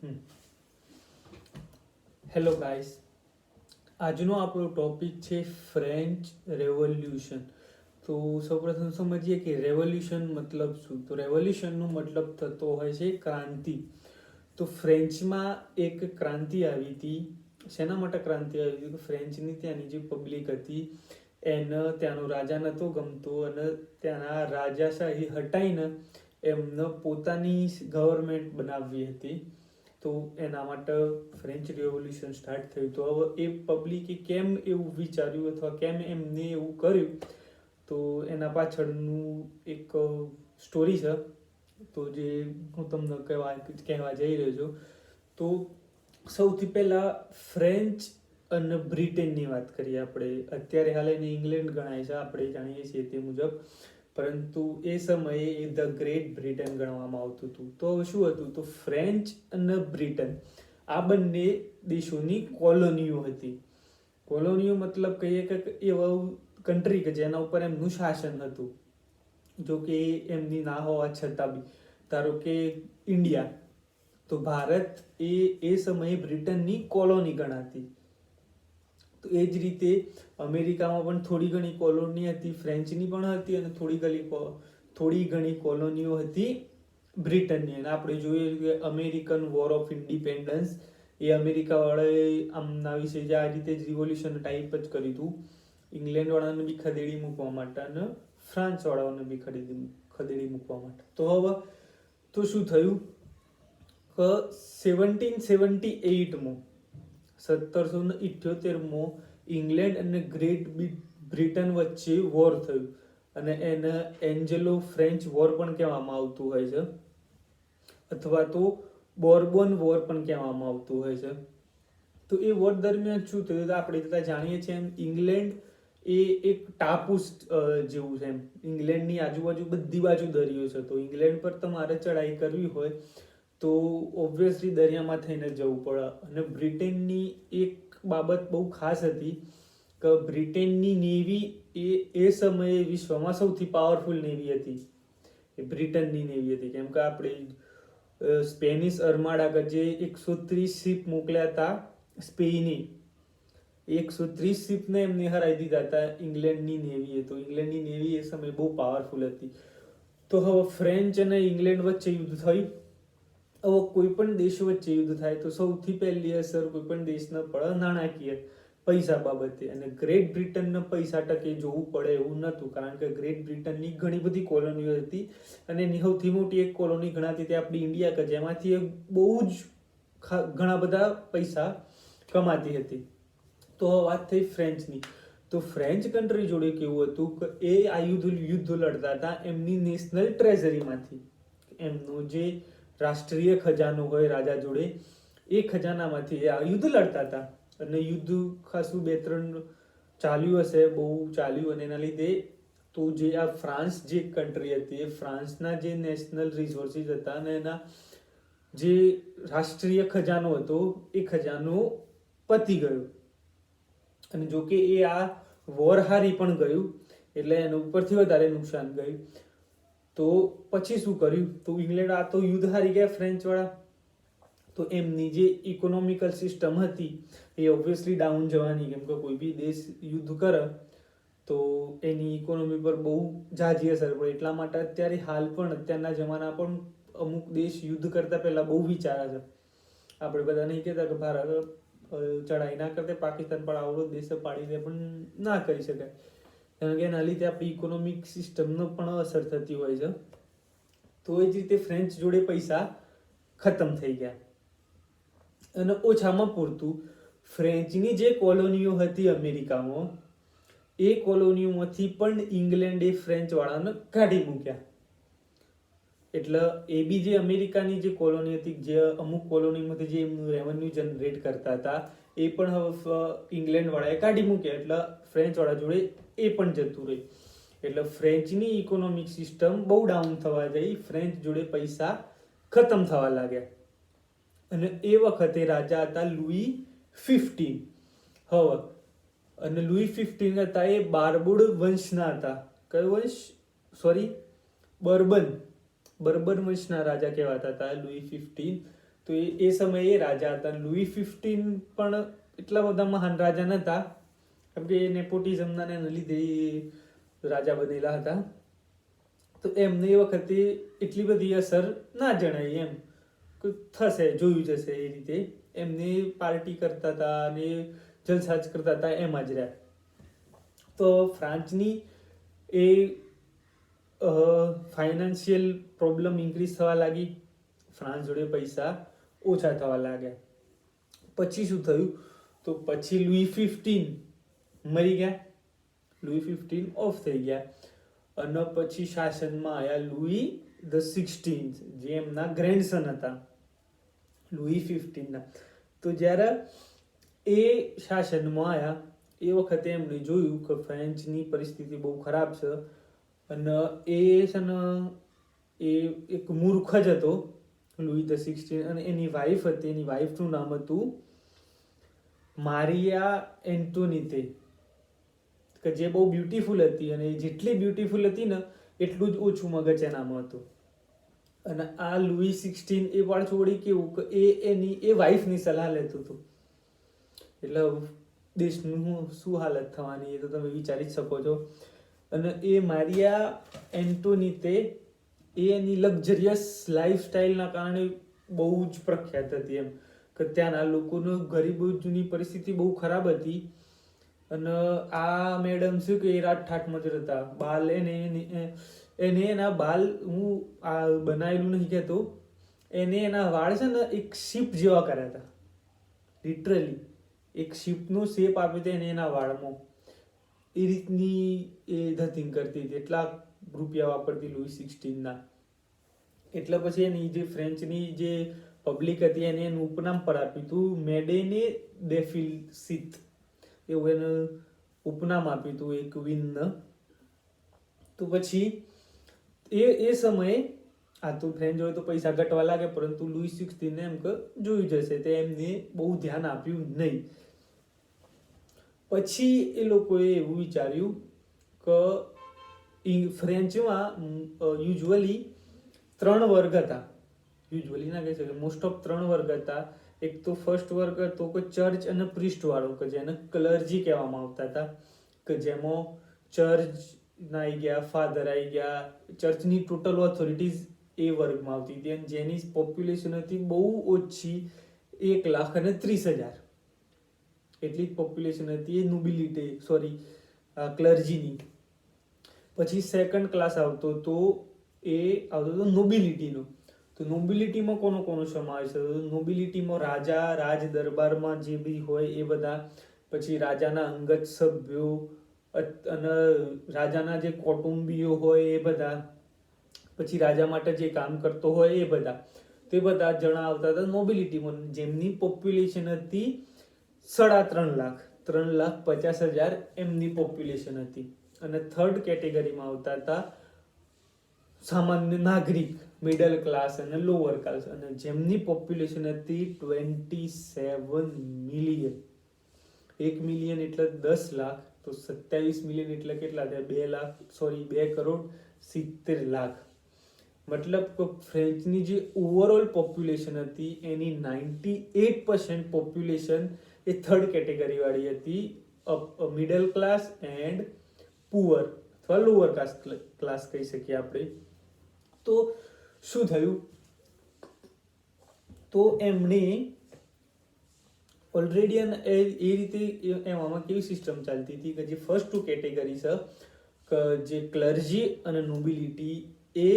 હમ. Hello guys, આજનો આપણો topic છે ફ્રેન્ચ રેવોલ્યુશન. તો સૌપ્રથમ સમજીએ કે રેવોલ્યુશન મતલબ શું. તો રેવોલ્યુશનનો મતલબ થતો હોય છે ક્રાંતિ. તો ફ્રેન્ચમાં એક ક્રાંતિ આવી હતી. શેના માટે ક્રાંતિ આવી હતી? તો ફ્રેન્ચની ત્યાંની જે પબ્લિક હતી એને ત્યાંનો રાજા નહોતો ગમતો અને ત્યાંના રાજાશાહી હટાઈને એમને પોતાની ગવર્મેન્ટ બનાવવી હતી. તો એના માટે ફ્રેન્ચ રેવોલ્યુશન સ્ટાર્ટ થયું. તો હવે એ પબ્લિકે કેમ એવું વિચાર્યું અથવા કેમ એમને એવું કર્યું, તો એના પાછળનું એક સ્ટોરી છે. તો જે હું તમને કહેવા જઈ રહ્યો છું. તો સૌથી પહેલાં ફ્રેન્ચ અને બ્રિટનની વાત કરીએ આપણે. અત્યારે હાલ એને ઇંગ્લેન્ડ ગણાય છે, આપણે જાણીએ છીએ તે મુજબ. પરંતુ એ સમયે એ ધ ગ્રેટ બ્રિટન ગણવામાં આવતું હતું. તો શું હતું? તો ફ્રેન્ચ અને બ્રિટન આ બંને દેશોની કોલોનીઓ હતી. કોલોનીઓ મતલબ કહીએ કે એવા કન્ટ્રી કે જેના ઉપર એમનું શાસન હતું. જો કે એમની ના હોવા છતાં બી, ધારો કે ઇન્ડિયા, તો ભારત એ સમયે બ્રિટનની કોલોની ગણાતી. તો એ જ રીતે અમેરિકામાં પણ થોડી ઘણી કોલોની હતી, ફ્રેન્ચની પણ હતી, અને થોડી ઘણી કોલોનીઓ હતી બ્રિટનની. અને આપણે જોઈએ કે અમેરિકન વોર ઓફ ઇન્ડિપેન્ડન્સ એ અમેરિકાવાળાએ આમના વિશે જે આ રીતે જ રિવોલ્યુશન ટાઈપ જ કર્યું હતું. ઇંગ્લેન્ડવાળાને બી ખદેડી મૂકવા માટે અને ફ્રાન્સવાળાઓને બી ખદેડી મૂકવા માટે. તો હવે તો શું થયું કે 1778માં 1778માં ઇંગ્લેન્ડ અને ગ્રેટ બ્રિટન વચ્ચે વોર થયું. અને એને એન્જલો ફ્રેન્ચ વોર પણ કહેવામાં આવતું હોય છે, અથવા તો બોર્બન વોર પણ કહેવામાં આવતું હોય છે. તો એ વોર દરમિયાન શું થયું? આપણે બધા જાણીએ છીએ એમ ઇંગ્લેન્ડ એ એક ટાપુ જેવું છે. એમ ઇંગ્લેન્ડની આજુબાજુ બધી બાજુ દરિયો છે. તો ઇંગ્લેન્ડ પર તમારે ચડાઈ કરવી હોય તો ઓબ્વિયસલી દરિયામાં થઈને જવું પડે. અને બ્રિટનની એક બાબત બહુ ખાસ હતી કે બ્રિટનની નેવી એ સમયે વિશ્વમાં સૌથી પાવરફુલ નેવી હતી. એ બ્રિટનની નેવી હતી. કેમ કે આપણે સ્પેનિશ અરમાડા કે જે 130 શિપ મોકલ્યા હતા સ્પેને, 130 શિપને એમને હરાવી દીધા હતા ઇંગ્લેન્ડની નેવીએ. તો ઇંગ્લેન્ડની નેવી એ સમયે બહુ પાવરફુલ હતી. તો હવે ફ્રેન્ચ અને ઇંગ્લેન્ડ વચ્ચે યુદ્ધ થયું. હવે કોઈ પણ દેશ વચ્ચે યુદ્ધ થાય તો સૌથી પહેલી અસર કોઈ પણ દેશને પડે નાણાકીય, પૈસા બાબતે. અને ગ્રેટ બ્રિટનને પૈસા ટકે જોવું પડે એવું નહોતું, કારણ કે ગ્રેટ બ્રિટનની ઘણી બધી કોલોનીઓ હતી. અને એની સૌથી મોટી એક કોલોની ગણાતી હતી આપણી ઇન્ડિયા, કે જેમાંથી એ બહુ જ ઘણા બધા પૈસા કમાતી હતી. તો વાત થઈ ફ્રેન્ચની. તો ફ્રેન્ચ કન્ટ્રી જોડે કેવું હતું કે એ આ યુદ્ધ લડતા હતા એમની નેશનલ ટ્રેઝરીમાંથી. એમનો જે રાષ્ટ્રીય ખજાનો હોય રાજા જોડે, એ ખજાનામાંથી આ યુદ્ધ લડતા હતા. અને યુદ્ધ ખાસું 2-3 ચાલ્યું હશે, બહુ ચાલ્યું. અને એના લીધે તો જે આ ફ્રાન્સ જે કન્ટ્રી હતી, એ ફ્રાન્સના જે નેશનલ રિસોર્સિસ હતા અને એના જે રાષ્ટ્રીય ખજાનો હતો એ ખજાનો પતી ગયો. અને જો કે એ આ વોર હારી પણ ગયું, એટલે એનું ઉપરથી વધારે નુકસાન ગયું. તો પછી શું કર્યું? તો ઇંગ્લેન્ડ આ તો યુદ્ધ હારી ગયા ફ્રેન્ચવાળા. તો એમની જે ઇકોનોમિકલ સિસ્ટમ હતી એ ઓબ્વિયસલી ડાઉન જવાની. કેમ કે કોઈ બી દેશ યુદ્ધ કરે તો એની ઇકોનોમી પર બહુ ઝાઝી અસર પડે. એટલા માટે અત્યારે હાલ પણ અત્યારના જમાના પણ અમુક દેશ યુદ્ધ કરતા પહેલા બહુ વિચારે છે. આપણે બધા નહીં કહેતા કે ભારત ચડાઈ ના કરતે પાકિસ્તાન પણ આવડો દેશ પાડી દે, પણ ના કરી શકાય. કારણ કે એના લીધે આપણી ઇકોનોમિક સિસ્ટમનો પણ અસર થતી હોય છે. તો એ જ રીતે ફ્રેન્ચ જોડે પૈસા ખતમ થઈ ગયા. અને ઓછામાં પૂરતું ફ્રેન્ચની જે કોલોનીઓ હતી અમેરિકામાં, એ કોલોનીઓમાંથી પણ ઇંગ્લેન્ડે ફ્રેન્ચવાળાને કાઢી મૂક્યા. એટલે એ બી જે અમેરિકાની જે કોલોની હતી, જે અમુક કોલોનીમાંથી જે એમનું રેવન્યુ જનરેટ કરતા હતા, એ પણ હવે ઇંગ્લેન્ડવાળાએ કાઢી મૂક્યા. એટલે ફ્રેન્ચવાળા જોડે એ પણ જતું રહ્યું. એટલે ફ્રેન્ચની ઇકોનોમિક સિસ્ટમ બહુ ડાઉન થવા જઈ. ફ્રેન્ચ જોડે પૈસા ખતમ થવા લાગ્યા. અને એ વખતે રાજા હતા લુઈ 15. હવે અને લુઈ 15 હતા એ બારબુડ વંશના હતા. કયો વંશ? બર્બન વંશના રાજા કહેવાતા હતા લુઈ 15. તો એ સમયે એ રાજા હતા. લુઈ 15 પણ એટલા બધા મહાન રાજા નહોતા, કેમ કે એ નેપોટિઝમના ને લીધે એ રાજા બનેલા હતા. તો એમને એ વખતે એટલી બધી અસર ના જણાય એમ, કે થશે જોયું જશે એ રીતે. એમને પાર્ટી કરતા હતા અને જલસા જ કરતા હતા એમાં જ રહ્યા. તો ફ્રાન્સની એ ફાઇનાન્શિયલ પ્રોબ્લેમ ઇન્ક્રીઝ થવા લાગી, ફ્રાન્સ જોડે પૈસા ઓછા થવા લાગ્યા. પછી શું થયું, તો પછી લુઈ 15 મરી ગયા, લુઈ 15 ઓફ થઈ ગયા, અને પછી શાસનમાં આવ્યા લુઈ ધ 16, જે એમના ગ્રેન્ડસન હતા લુઈ 15ના. તો જ્યારે એ શાસનમાં આવ્યા એ વખતે એમણે જોયું કે ફ્રેન્ચની પરિસ્થિતિ બહુ ખરાબ છે, અને એ છે ને એ એક મૂર્ખ જ હતો લુઈ ધ 16, અને એની વાઈફ હતી, એની વાઈફનું નામ હતું મારિયા એન્ટોનીતે, કે જે બહુ બ્યુટીફુલ હતી, અને જેટલી બ્યુટીફુલ હતી ને એટલું જ ઓછું મગજ એનામાં હતું. અને આ લુઈ 16 એ પાછું વળી કેવું કે એ વાઈફની સલાહ લેતું હતું, એટલે દેશનું શું હાલત થવાની એ તો તમે વિચારી જ શકો છો. અને એ મારિયા એન્ટોનીતે એની લક્ઝરિયસ લાઈફસ્ટાઈલના કારણે બહુ જ પ્રખ્યાત હતી એમ, કે ત્યાંના લોકોનું ગરીબોની પરિસ્થિતિ બહુ ખરાબ હતી. અને આ મેડમ શું કે રાત ઠાઠમાં જ હતા, બાલ એને એના બાલ, હું આ બનાવેલું નહીં કહેતો, એને એના વાળ છે ને એક શીપ જેવા કર્યા હતા, લિટરલી એક શીપનો શેપ આપી હતી એને એના વાળમાં. એ રીતની એ ધતિંગ કરતી હતી, એટલા રૂપિયા વાપરતી લુઈ 16ના. એટલે પછી એની જે ફ્રેન્ચની જે પબ્લિક હતી એને એનું ઉપનામ પર આપ્યું હતું મેડેને દે ફિલસીત, એવું એને ઉપનામ આપ્યું હતું એ ક્વીનને. તો પછી એ સમયે આ તો ફ્રેન્ચ હોય તો પૈસા ઘટવા લાગે, પરંતુ લુઈ 16 એમ કે જોયું જશે તે એમને બહુ ધ્યાન આપ્યું નહીં. પછી એ લોકોએ એવું વિચાર્યું કે ફ્રેન્ચમાં યુઝ્યુઅલી 3 વર્ગ હતા, યુઝ્યુઅલી ના કહી શકે, મોસ્ટ ઓફ 3 વર્ગ હતા. એક તો ફર્સ્ટ વર્ગ હતો કે ચર્ચ અને પ્રિસ્ટ વાળો, કે જેને ક્લર્જી કહેવામાં આવતા હતા, કે જેમાં ચર્ચના આવી ગયા, ફાધર આવી ગયા, ચર્ચની ટોટલ ઓથોરિટીઝ એ વર્ગમાં આવતી હતી, અને જેની પોપ્યુલેશન હતી બહુ ઓછી, 1,30,000 એટલી જ પોપ્યુલેશન હતી એ નોબિલિટી ક્લર્જીની. પછી સેકન્ડ ક્લાસ આવતો તો એ આવતો હતો નોબિલિટીનો. તો નોબિલિટીમાં કોનો સમાવેશ થતો? નોબિલિટીમાં રાજા, રાજ દરબારમાં જે બી હોય એ બધા, પછી રાજાના અંગત સભ્યો અને રાજાના જે કૌટુંબીઓ હોય એ બધા, પછી રાજા માટે જે કામ કરતો હોય એ બધા, તે બધા જણા આવતા હતા નોબિલિટીમાં, જેમની પોપ્યુલેશન હતી 3.5 લાખ, 3,50,000 એમની પોપ્યુલેશન હતી. અને થર્ડ કેટેગરીમાં આવતા હતા સામાન્ય નાગરિક, મિડલ ક્લાસ અને લોઅર ક્લાસ, અને જેમની પોપ્યુલેશન હતી 27 મિલિયન. 1 મિલિયન એટલે 10 લાખ, તો 27 મિલિયન એટલે કેટલા થયા? 2,70,00,000. મતલબ કે ફ્રેન્ચની જે ઓવરઓલ પોપ્યુલેશન હતી એની 98% પોપ્યુલેશન એ થર્ડ કેટેગરી વાળી હતી, મિડલ ક્લાસ એન્ડ પુઅર અથવા લોઅર ક્લાસ કહી શકીએ આપણે. તો શું થયું, તો એમણે ઓલરેડી એ રીતે એમાં કેવી સિસ્ટમ ચાલતી હતી કે જે ફર્સ્ટ 2 કેટેગરી છે, કે જે ક્લર્જી અને નોબિલિટી, એ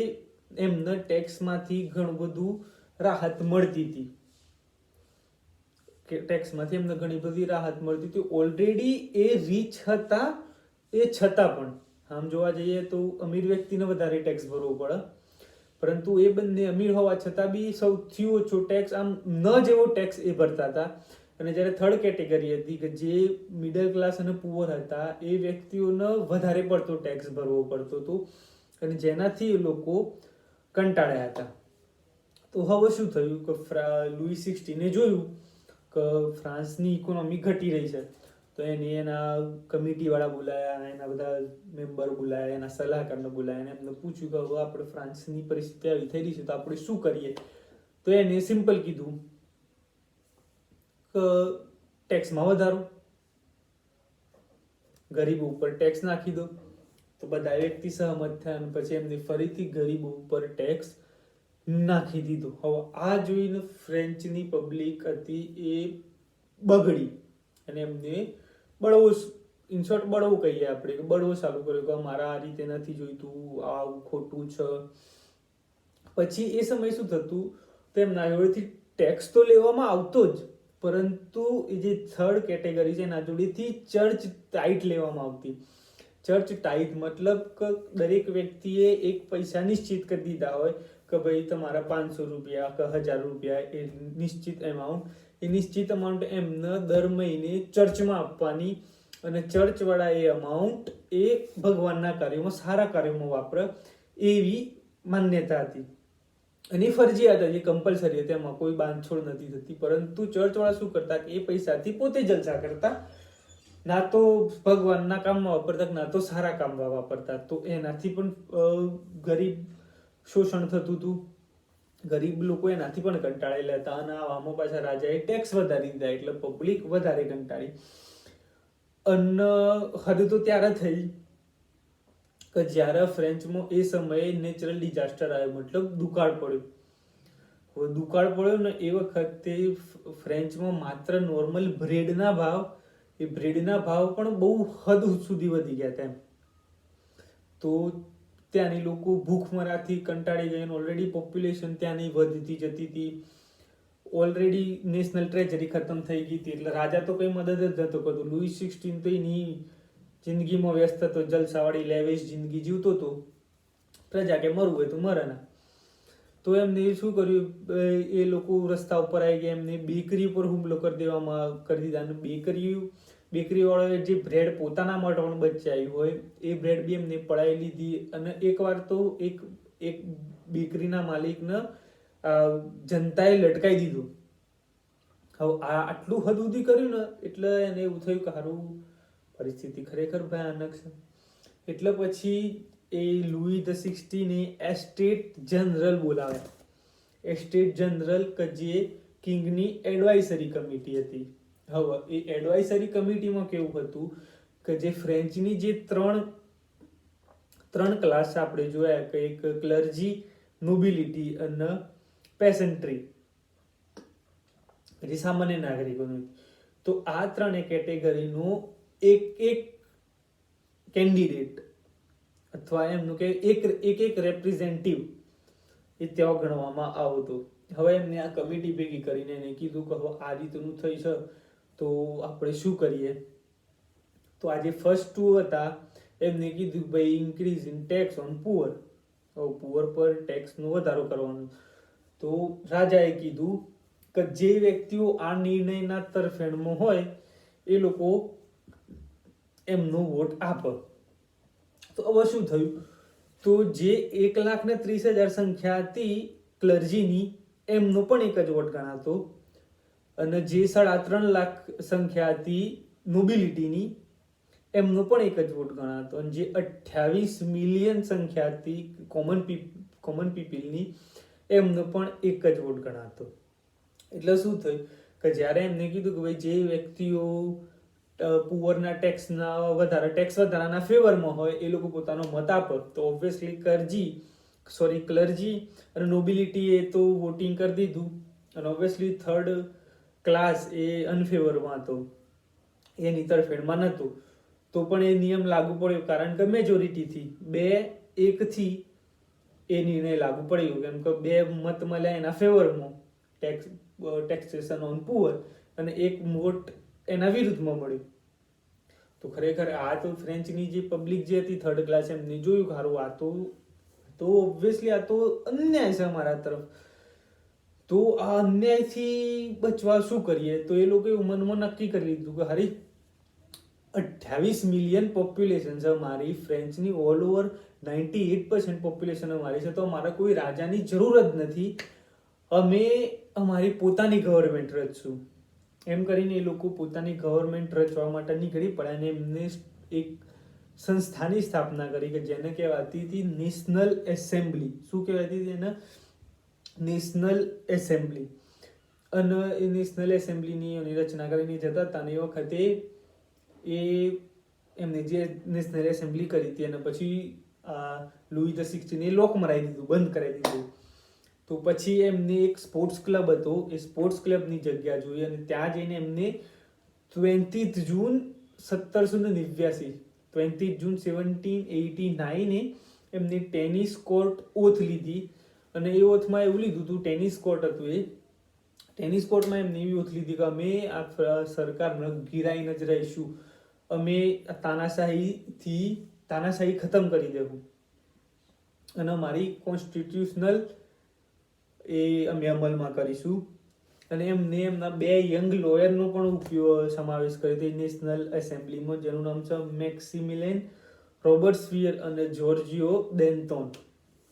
એમને ટેક્સમાંથી ઘણું બધું રાહત મળતી હતી, કે ટેક્સમાંથી એમને ઘણી બધી રાહત મળતી હતી. ઓલરેડી એ રીચ હતા, એ છતાં પણ આમ જોવા જઈએ તો અમીર વ્યક્તિને વધારે ટેક્સ ભરવો પડે, પરંતુ એ બંને અમીર હોવા છતાં બી સૌથી ઓછો ટેક્સ, આમ ન જેવો ટેક્સ એ ભરતા હતા. અને જ્યારે થર્ડ કેટેગરી હતી કે જે મિડલ ક્લાસ અને પુઅર હતા, એ વ્યક્તિઓને વધારે પડતો ટેક્સ ભરવો પડતો હતો, અને જેનાથી એ લોકો કંટાળ્યા હતા. તો હવે શું થયું કે લુઈ 16 જોયું કે ફ્રાન્સની ઇકોનોમી ઘટી રહી છે, તો એના કમિટીવાળા બોલાયા, એના બધા મેમ્બર બોલાયા, એના સલાહકારને બોલાયા, અને એમને પૂછ્યું કે હવે આપણે ફ્રાન્સની પરિસ્થિતિ આવી થઈ રહી છે તો આપણે શું કરીએ? તો એને સિમ્પલ કીધું કે ટેક્સમાં વધારો, ગરીબો ઉપર ટેક્સ નાખી દો. તો બધા વ્યક્તિ સહમત થયા અને પછી એમને ફરીથી ગરીબો ઉપર ટેક્સ નાખી દીધો. હવે આ જોઈને ફ્રેન્ચની પબ્લિક હતી એ બગડી અને એમને બળવો, ઇન શોર્ટ બળવું કહીએ આપણે, કે બળવો ચાલુ કર્યો કે મારા આ રીતે નથી જોઈતું, આવું ખોટું છે. પછી એ સમય શું થતું, તેમના જોડેથી ટેક્સ તો લેવામાં આવતો જ, પરંતુ એ જે થર્ડ કેટેગરી છે એના જોડેથી ચર્ચ ટાઈટ લેવામાં આવતી. ચર્ચ ટાઈટ મતલબ કે દરેક વ્યક્તિએ એક પૈસા નિશ્ચિત કરી દીધા હોય કે ભાઈ તમારા 500 રૂપિયા કે 1000 રૂપિયા, એ નિશ્ચિત અમાઉન્ટ, એ નિશ્ચિત અમાઉન્ટ એમને દર મહિને ચર્ચમાં આપવાની અને ચર્ચવાળા એ અમાઉન્ટ એ ભગવાનના કાર્યોમાં, સારા કાર્યોમાં વાપરે એવી માન્યતા હતી. અને ફરજિયાત હતી, કમ્પલસરી હતી, એમાં કોઈ બાંધછોડ નથી થતી. પરંતુ ચર્ચવાળા શું કરતા કે એ પૈસાથી પોતે જલસા કરતા, ના તો ભગવાનના કામમાં વાપરતા, ના તો સારા કામમાં વાપરતા. તો એનાથી પણ ગરીબ શોષણ થતું હતું, ગરીબ લોકો એનાથી પણ કંટાળેલા હતા. અને આવામાં પાછા રાજાએ ટેક્સ વધારી દીધા એટલે પબ્લિક વધારે કંટાળી. અને હદ તો ત્યારે થઈ કે જ્યારે ફ્રેન્ચમાં એ સમયે નેચરલ ડિઝાસ્ટર આવ્યો, મતલબ દુકાળ પડ્યો. હવે દુકાળ પડ્યો ને એ વખતે ફ્રેન્ચમાં માત્ર નોર્મલ બ્રેડના ભાવ, એ બ્રેડના ભાવ પણ બહુ હદ સુધી વધી ગયા હતા એમ. તો ત્યાંની લોકો ભૂખમરાથી કંટાળી ગઈ, ઓલરેડી પોપ્યુલેશન ત્યાંની વધતી જતી હતી, ઓલરેડી નેશનલ ટ્રેજરી ખતમ થઈ ગઈ હતી. એટલે રાજા તો કઈ મદદ જ નતો કરતો. લુઈસ 16 તો એની જિંદગીમાં વ્યસ્ત હતો, જલસાવાળી લેવિશ જિંદગી જીવતો હતો. પ્રજા કે મરવું હોય તો મરે ના. તો એમને શું કર્યું, એ લોકો રસ્તા ઉપર આવી ગયા, એમને બેકરી ઉપર હુમલો કરી દીધા. અને બેકરી વાળાએ જે બ્રેડ પોતાના માટે પણ બચાવ્યું હોય એ બ્રેડ બી એમને પડાવી લીધી. અને એકવાર તો એક બેકરીના માલિકને જનતાએ લટકાઈ દીધું. હવે આટલું હદ સુધી કર્યું ને એટલે એને એવું થયું કે સારું, પરિસ્થિતિ ખરેખર ભયાનક છે. એટલે પછી એ લુઈ ધ 16 એસ્ટેટ જનરલ બોલાવ્યા. એસ્ટેટ જનરલ કે જે કિંગની એડવાઇઝરી કમિટી હતી. હવે એ એડવાઇઝરી કમિટીમાં કેવું હતું કે જે ફ્રેન્ચની જે ત્રણ ક્લાસ આપણે જોયા કે એક ક્લર્જી, નોબિલિટી અને પેસન્ટ્રી, જે સામાન્ય નાગરિકોનું. તો આ ત્રણેય કેટેગરીનો એક કેન્ડિડેટ અથવા એમનું કે એક રેપ્રેઝેન્ટેટિવ એ ત્યાં ગણવામાં આવતો. હવે એમને આ કમિટી ભેગી કરીને એને કીધું કે હવે આ રીતનું થઈ છે તો આપણે શું કરીએ. તો આ જે ફર્સ્ટ ટુ હતા એમને કીધું ભાઈ increase in tax on poor. હવે પુઅર પર ટેક્સનો વધારો કરવાનો. તો રાજાએ કીધું કે જે વ્યક્તિઓ આ નિર્ણયના તરફેણમાં હોય એ લોકો એમનો વોટ આપે. તો હવે શું થયું, તો જે 1,30,000 સંખ્યા હતી ક્લર્જીની એમનો પણ એક જ વોટ ગણાતો, અને જે 3.5 લાખ સંખ્યા હતી નોબિલિટીની એમનો પણ એક જ વોટ ગણાતો, અને જે 28 મિલિયન સંખ્યા હતી કોમન પીપલની એમનો પણ એક જ વોટ ગણાતો. એટલે શું થયું કે જ્યારે એમને કીધું કે ભાઈ જે વ્યક્તિઓ પુઅરના ટેક્સ વધારાના ફેવરમાં હોય એ લોકો પોતાનો મત આપે, તો ઓબ્વિયસલી ક્લર્જી અને નોબિલિટી એ તો વોટિંગ કરી દીધું. અને ઓબ્વિયસલી થર્ડ ક્લાસ એ અનફેવરમાં હતો, એની તરફેણમાં નહોતું. તો પણ એ નિયમ લાગુ પડ્યો કારણ કે મેજોરિટીથી 2-1 એ નિર્ણય લાગુ પડ્યો, કેમ કે 2 મત મળ્યા એના ફેવરમાં ટેક્સેશન ઓન પુઅર અને 1 વોટ એના વિરુદ્ધમાં મળ્યો. તો ખરેખર આ તો ફ્રેન્ચની જે પબ્લિક જે હતી થર્ડ ક્લાસ, એમને જોયું કે સારું આ તો ઓબ્વિયસલી આ તો અન્યાય છે અમારા તરફ. તો આ અન્યાયથી બચવા શું કરીએ, તો એ લોકોએ મનમાં નક્કી કરી લીધું કે હારી 28 મિલિયન પોપ્યુલેશન છે મારી ફ્રેન્ચની, ઓલ ઓવર 98% પોપ્યુલેશન અમારી છે. તો અમારે કોઈ રાજાની જરૂર જ નથી, અમે અમારી પોતાની ગવર્મેન્ટ રચશું. એમ કરીને એ લોકો પોતાની ગવર્મેન્ટ રચવા માટે નીકળી પડ્યા અને એમને એક સંસ્થાની સ્થાપના કરી કે જેને કહેવાતી હતી નેશનલ એસેમ્બલી. શું કહેવાતી હતી એને? નેશનલ એસેમ્બલી, અને એ નેશનલ એસેમ્બલીની એની રચના કરીને જતા હતા ને એ વખતે એ એમને જે નેશનલ એસેમ્બલી કરી હતી અને પછી લુઈ ધ 16 એ લોક મરાવી દીધું, બંધ કરાવી દીધું. તો પછી એમને એક સ્પોર્ટ્સ ક્લબ હતો, એ સ્પોર્ટ્સ ક્લબની જગ્યા જોઈ અને ત્યાં જઈને એમને 20 જૂન 1789 20 જૂન 1789 એમને ટેનિસ કોર્ટ ઓથ લીધી. અને એ ઓથમાં એવું લીધું હતું, ટેનિસ કોર્ટ હતું, એ ટેનિસ કોર્ટમાં એમને એવી ઓથ લીધી કે અમે આ સરકારને ગિરાઈને જ રહીશું, અમે તાનાશાહી ખતમ કરી દેવું અને અમારી કોન્સ્ટિટ્યુશનલ એ અમે અમલમાં કરીશું. અને એમને એમના 2 યંગ લોયરનો પણ સમાવેશ કર્યો હતો નેશનલ એસેમ્બલીમાં, જેનું નામ છે મેક્સિમિલિયન રોબર્ટસ્પિયર અને જોર્જિયો ડેન્ટોન.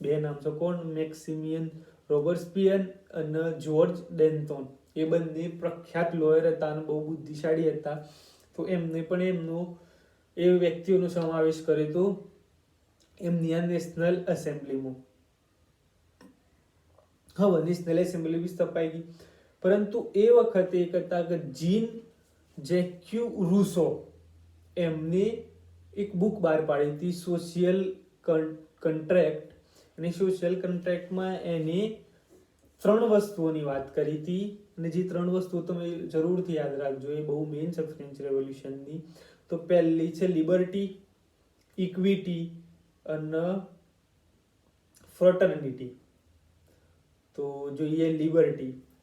2 નામ છે, કોણ? મેક્સિમિલિયન રોબર્ટસ્પિયર અને જોર્જ ડેન્ટોન. એ બંને પ્રખ્યાત લોયર હતા અને બહુ બુદ્ધિશાળી હતા. તો એમને પણ એ વ્યક્તિઓનો સમાવેશ કર્યો હતો એમની આ નેશનલ એસેમ્બલીમાં. હવે નેશનલ એસેમ્બલી બી સ્થપાઈ ગઈ, પરંતુ એ વખતે એક હતા કે જીન જેક્યુ રૂસો, એમને એક બુક બહાર પાડી હતી સોશિયલ કન્ટ્રેક્ટ. અને સોશિયલ કન્ટ્રેક્ટમાં એને 3 વસ્તુઓની વાત કરી હતી. અને જે 3 વસ્તુઓ તમે જરૂરથી યાદ રાખજો, એ બહુ મેઇન છે ફ્રેન્ચ રેવોલ્યુશનની. તો પહેલી છે લિબર્ટી, ઇક્વિટી અને ફ્રેટર્નિટી. તો જોઈએ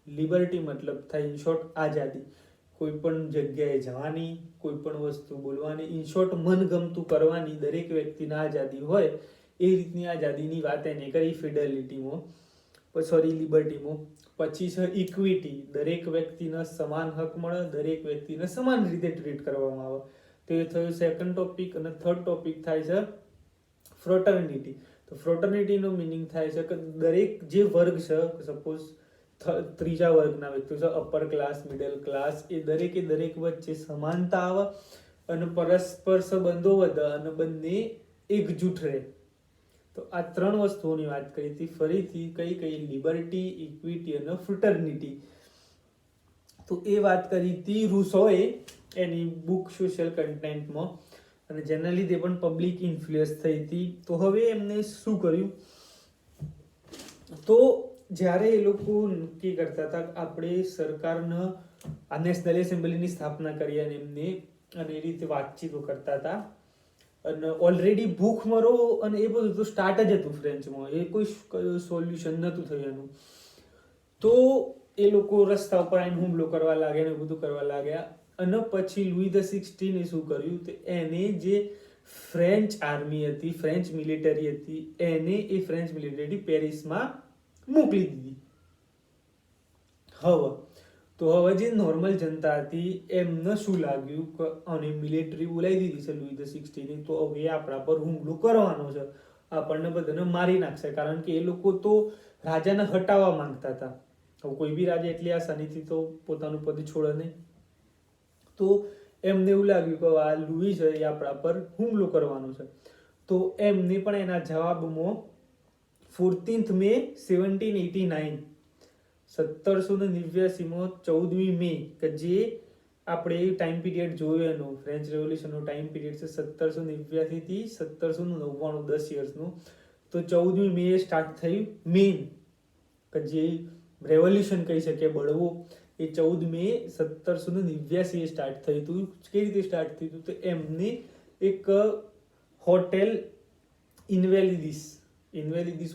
લિબર્ટી મતલબ થાય ઇન શોર્ટ આઝાદી, કોઈ પણ જગ્યાએ જવાની, કોઈ પણ વસ્તુ બોલવાની, ઇન શોર્ટ મનગમતું કરવાની દરેક વ્યક્તિને આઝાદી હોય, એ રીતની આઝાદીની વાત એને કરી લિબર્ટીમાં. પછી છે ઇક્વિટી, દરેક વ્યક્તિને સમાન હક મળે, દરેક વ્યક્તિને સમાન રીતે ટ્રીટ કરવામાં આવે. તો એ થયું સેકન્ડ ટોપિક. અને થર્ડ ટોપિક થાય છે ફ્રેટર્નિટી. તો ફ્રેટર્નિટીનો મિનિંગ થાય છે કે દરેક જે વર્ગ છે, સપોઝ 3જા વર્ગના વ્યક્તિઓ છે, અપર ક્લાસ, મિડલ ક્લાસ, એ દરેકે દરેક વચ્ચે સમાનતા આવે અને પરસ્પર સંબંધો વધે અને બંને એકજૂટ રહે. તો આ 3 વસ્તુઓની વાત કરી હતી. ફરીથી કઈ લિબર્ટી, ઇક્વિટી અને ફ્રેટર્નિટી. તો એ વાત કરી હતી રૂસોએ એની બુક સોશિયલ કન્ટેન્ટમાં, અને જેના લીધે પણ પબ્લિક ઇન્ફ્લુઅન્સ થઈ હતી. તો હવે એમને શું કર્યું? તો જ્યારે એ લોકો નક્કી કરતા હતા આપણે સરકારને આ નેશનલ એસેમ્બલીની સ્થાપના કરી અને એમને અને એ રીતે વાતચીતો કરતા હતા, અને ઓલરેડી ભૂખમરો અને એ બધું તો સ્ટાર્ટ જ હતું ફ્રેન્ચમાં, એ કોઈ સોલ્યુશન નહોતું થયું એનું. તો એ લોકો રસ્તા ઉપર આવીને હુમલો કરવા લાગ્યા ને બધું કરવા લાગ્યા. અને પછી લુઈ ધ 16 શું કર્યું? તો એને જે ફ્રેન્ચ આર્મી હતી, ફ્રેન્ચ મિલિટરી હતી, એને એ ફ્રેન્ચ મિલિટરી પેરિસમાં મોકલી દીધી. હવે જે નોર્મલ જનતા હતી એમને શું લાગ્યું કે આને મિલિટરી બોલાવી દીધી છે લુઈ ધ 16, તો હવે આપણા પર હુમલો કરવાનો છે, આપણને બધાને મારી નાખશે. કારણ કે એ લોકો તો રાજાને હટાવવા માંગતા હતા. કોઈ બી રાજા એટલી આસાનીથી તો પોતાનું પદ છોડે નહીં. તો એમને એવું લાગ્યું કે આ લુઈ છે એ આપણા પર હુમલો કરવાનો છે. તો એમને પણ એના જવાબમાં 14th મે 1789 1789માં 14મી મે, કે જે આપણે ટાઈમ પીરિયડ જોયો એનો ફ્રેન્ચ રેવોલ્યુશનનો ટાઈમ પીરિયડ છે 1789 થી 1799, 10 યર્સનો. તો 14મી મે સ્ટાર્ટ થયું મેઇન, કે જે રેવોલ્યુશન કહી શકીએ, બળવો, એ 14 મે 1789 સ્ટાર્ટ થયું હતું. કઈ રીતે સ્ટાર્ટ થયું હતું? તો એમને એક હોટેલ ઇન્વેલિડિસ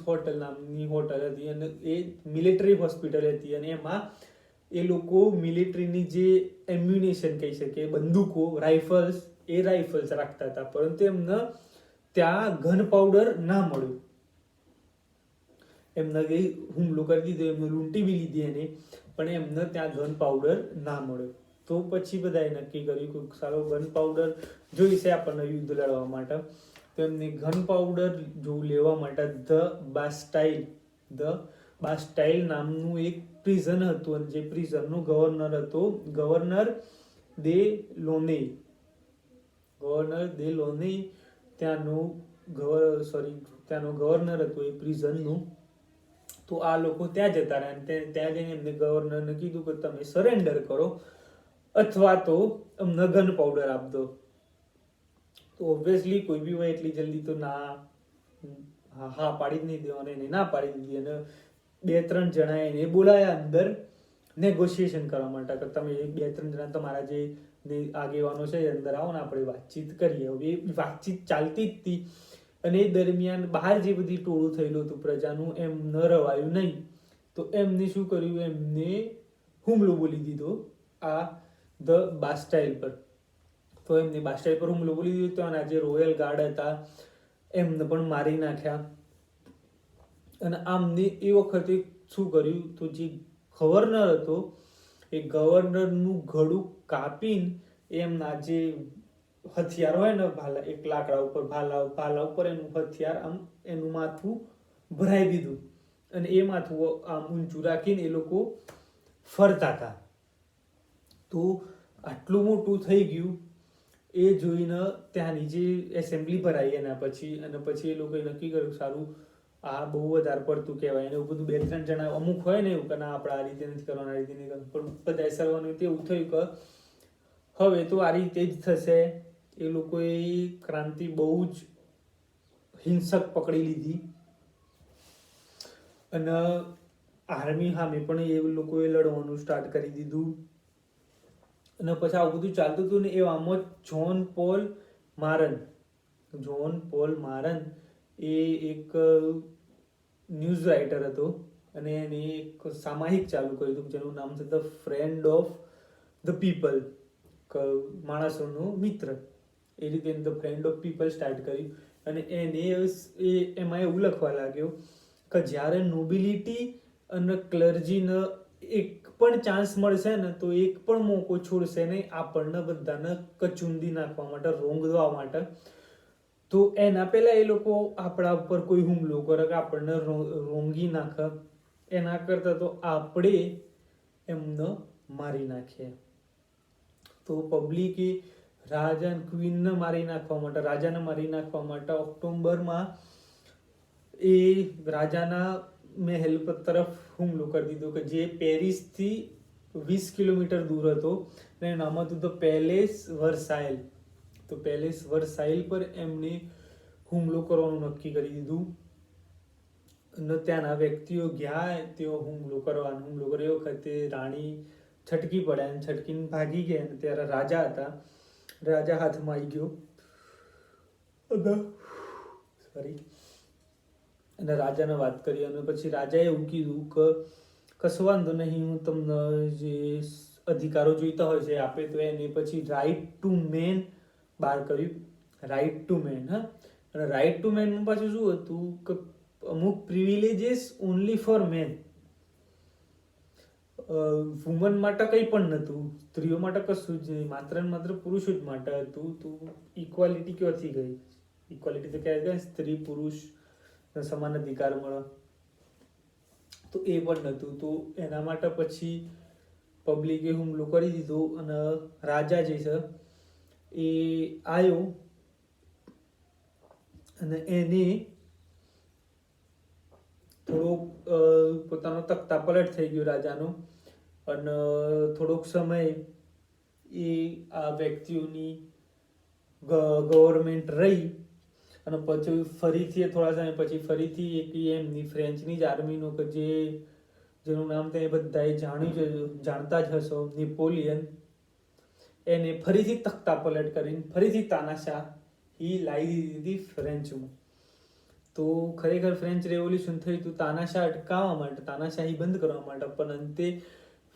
હોટલ નામની હોટલ હતી, અને એ મિલિટરી હોસ્પિટલ હતી. અને એમાં એ લોકો મિલિટરીની જે એમ્યુનેશન કહી શકીએ, બંદૂકો, રાઇફલ્સ રાખતા હતા. પરંતુ એમને ત્યાં ગન પાવડર ના મળ્યું. એમને કઈ હુમલો કરી દીધો, એમને લૂંટી બી લીધી એને, પણ એમને ત્યાં ગન પાવડર ના મળ્યો. તો પછી બધાએ નક્કી કર્યું કે સારો ગન પાવડર જોઈશે આપણને યુદ્ધ લડવા માટે. તો એમને ગન પાવડર લેવા માટે ધ બાસ્ટાઇલ નામનું એક પ્રિઝન હતું, અને જે પ્રિઝનનો ગવર્નર હતો ગવર્નર દે લોને, ત્યાંનો ગવર્નર હતો એ પ્રિઝનનું. તો તો આ લોકો ત્યાં જતા રહ્યા અને ત્યાં જઈને એમને ગવર્નરને કીધું કે તમે સરેન્ડર કરો અથવા તો અમને ગન પાવડર આપ દો. તો ઓબ્વિયસલી કોઈ બી હોય એટલી જલ્દી તો ના હા પાડી જ નહીં દેવાની, એને ના પાડી દીધી અને 2-3 જણા એને બોલાયા અંદર નેગોશિએશન કરવા માટે કે તમે 2-3 જણા તમારા જે આગેવાનો છે અંદર આવો ને આપણે વાતચીત કરીએ. હવે એ વાતચીત ચાલતી જ હતી અને એ દરમિયાન બહાર જે બધી ટોળું થયેલું હતું પ્રજાનું એમ ન રવાયું નહીં, તો એમને શું કર્યું, એમને હુમલો બોલી દીધો આ ધ બાસ્ટાઇલ પર. તો એમને બાસ્ટાઇલ પર હુમલો બોલી દીધો તો આના જે રોયલ ગાર્ડ હતા એમને પણ મારી નાખ્યા. અને આમને એ વખતે શું કર્યું, તો જે ગવર્નર હતો એ ગવર્નરનું ગળું કાપીને એમના જે હથિયાર હોય ને ભાલા, એક લાકડા ઉપર ભાલા ઉપર એનું હથિયાર આમ એનું માથું ભરાઈ દીધું અને એ માથું આમ ઊંચું રાખીને એ લોકો ફરતા હતા. તો આટલું મોટું થઈ ગયું એ જોઈને ત્યાંની જે એસેમ્બલી ભરાઈ એના પછી એ લોકોએ નક્કી કર્યું સારું આ બહુ વધારે પડતું કહેવાય ને એવું બધું. 2-3 જણા અમુક હોય ને એવું કે ના આપણે આ રીતે નથી કરવાનું, આ રીતે નહીં કરવાનું, પણ બધા સરવાનું એવું થયું કે હવે તો આ રીતે જ થશે. એ લોકોએ ક્રાંતિ બહુ જ હિંસક પકડી લીધી અને આર્મી સામે પણ એ લોકોએ લડવાનું સ્ટાર્ટ કરી દીધું. અને પછી આવું બધું ચાલતું હતું ને એવામાં જ્હોન પોલ મારન એ એક ન્યૂઝ રાઇટર હતો અને એને એક સામાયિક ચાલુ કર્યું હતું જેનું નામ છે the friend of the people, માણસોનો મિત્ર. એ રીતે the friend of people start કર્યું અને એમાં એવું લખવા લાગ્યો કે જ્યારે નોબિલિટી અને ક્લર્જીને એક પણ ચાન્સ મળશે ને તો એક પણ મોકો છોડશે નહીં આપણને બધાને કચુંદી નાખવા માટે, રોંગવા માટે. તો એના પહેલા એ લોકો આપણા ઉપર કોઈ હુમલો કરે કે આપણને રોંગી નાખે એના કરતાં તો આપણે એમને મારી નાખીએ. તો પબ્લિકે રાજા ક્વીનને મારી નાખવા માટે, રાજાને મારી નાખવા માટે ઓક્ટોબરમાં એ રાજાના મહેલ તરફ હુમલો કરી દીધો કે જે પેરિસથી 20 કિલોમીટર દૂર હતો અને નામ હતું ધ પેલેસ વર્સાઇલ. તો પેલેસ વર્સાઇલ પર એમને હુમલો કરવાનું નક્કી કરી દીધું અને ત્યાંના વ્યક્તિઓ ગયા તેઓ હુમલો કર્યો વખતે રાણી છટકી પડ્યા અને છટકીને ભાગી ગયા અને ત્યારે રાજા હતા, રાજા હાથમાં આવી ગયો સોરી અને રાજાને વાત કરી અને પછી રાજાએ એવું કીધું કે કશો વાંધો નહીં, હું તમને જે અધિકારો જોઈતા હોય છે આપે. તો એને પછી રાઇટ ટુ મેન બહાર કર્યું, રાઇટ ટુ મેન. હા, અને રાઇટ ટુ મેનમાં પાછું શું હતું કે અમુક privileges only for men, woman માટે કંઈ પણ નહોતું, સ્ત્રીઓ માટે કશું જ નહીં, માત્ર ને માત્ર પુરુષો જ માટે હતું. તો ઇક્વાલિટી ક્યાંથી ગઈ? ઇક્વાલિટી તો ક્યારે ગઈ? સ્ત્રી પુરુષ સમાન અધિકાર મળે તો એ પણ નહોતું. તો એના માટે પછી પબ્લિકે હુમલો કરી દીધો અને રાજા જે છે એ આવ્યો અને એને થોડોક પોતાનો તખ્તા પલટ થઈ ગયો રાજાનો અને થોડોક સમય એ આ વ્યક્તિઓની ગવર્મેન્ટ રહી અને પછી ફરીથી થોડા સમય પછી ફરીથી એક એમની ફ્રેન્ચની જ આર્મીનો કે જેનું નામ તમે બધાએ જાણતા જ હશો, નેપોલિયન, એને ફરીથી તખ્તા પલટ કરીને ફરીથી તાનાશાહી લાવી દીધી ફ્રેન્ચમાં. તો ખરેખર ફ્રેન્ચ રેવોલ્યુશન થયું હતું તાનાશાહ અટકાવવા માટે, તાનાશાહી બંધ કરવા માટે, પણ અંતે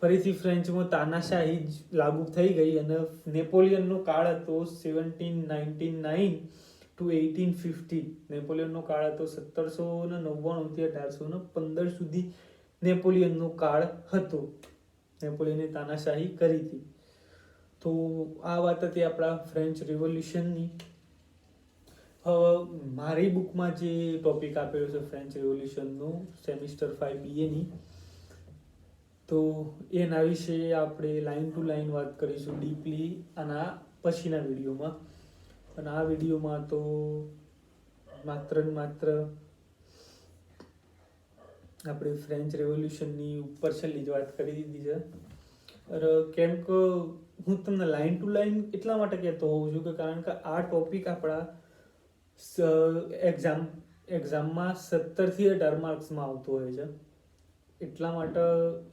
ફરીથી ફ્રેન્ચમાં તાનાશાહી જ લાગુ થઈ ગઈ અને નેપોલિયનનો કાળ હતો 1799 to 1850. નેપોલિયનનો કાળ હતો 1799 થી 1815 સુધી નેપોલિયનનો કાળ હતો. નેપોલિયને તાનાશાહી કરી હતી. તો આ વાત હતી આપણા ફ્રેન્ચ રિવોલ્યુશનની. મારી બુકમાં જે ટોપિક આપેલો છે ફ્રેન્ચ રિવોલ્યુશનનો સેમિસ્ટર 5 BAની, તો એના વિશે આપણે લાઈન ટુ લાઈન વાત કરીશું ડીપલી આના પછીના વિડીયોમાં. અને આ વિડીયોમાં તો માત્ર આપણે ફ્રેન્ચ રેવોલ્યુશનની ઉપર છેલ્લી જ વાત કરી દીધી છે. કેમ કે હું તમને લાઈન ટુ લાઈન એટલા માટે કહેતો હોઉં છું કે કારણ કે આ ટોપિક આપણા એક્ઝામમાં 17 થી 18 માર્ક્સમાં આવતો હોય છે. એટલા માટે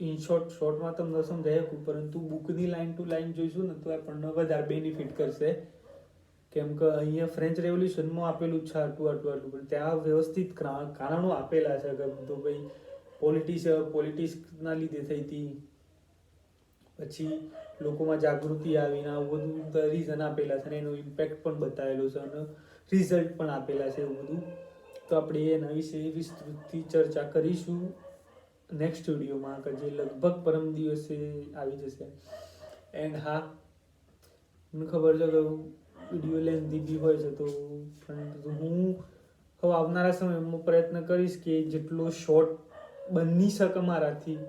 ઇન શોર્ટમાં તમને સમજાય શકું, પરંતુ બુકની લાઈન ટુ લાઈન જોઈશું ને તો આપણને વધારે બેનિફિટ કરશે. કેમ કે અહીંયા ફ્રેન્ચ રેવોલ્યુશનમાં આપેલું છે આટલું, પણ ત્યાં વ્યવસ્થિત કારણો આપેલા છે કે તો ભાઈ પોલિટિક્સના લીધે થઈ હતી, પછી લોકોમાં જાગૃતિ આવીને આવું બધું રીઝન આપેલા છે અને એનો ઇમ્પેક્ટ પણ બતાવેલો છે અને રિઝલ્ટ પણ આપેલા છે એવું બધું. તો આપણે એના વિશે વિસ્તૃતથી ચર્ચા કરીશું નેક્સ્ટ વિડીયોમાં, કે જે લગભગ પરમ દિવસે આવી જશે. એન્ડ હા, મને ખબર છે કે વિડીયો લેન્થી બી હોય છે, તો પણ હું હવે આવનારા સમયમાં પ્રયત્ન કરીશ કે જેટલો શોર્ટ બની શકે મારાથી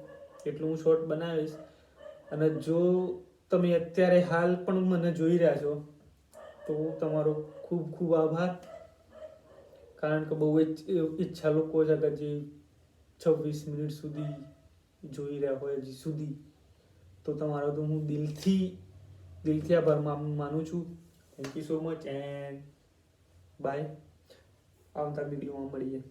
એટલું હું શોર્ટ બનાવીશ. અને જો તમે અત્યારે હાલ પણ મને જોઈ રહ્યા છો તો તમારો ખૂબ ખૂબ આભાર. કારણ કે બહુ જ ઈચ્છા લોકો છે કે જે 26 મિનિટ સુધી જોઈ રહ્યા હોય હજી સુધી, તો તમારો તો હું દિલથી આભાર માનું છું. Thank you so much and bye. આવતા વિડીયોમાં મળીએ.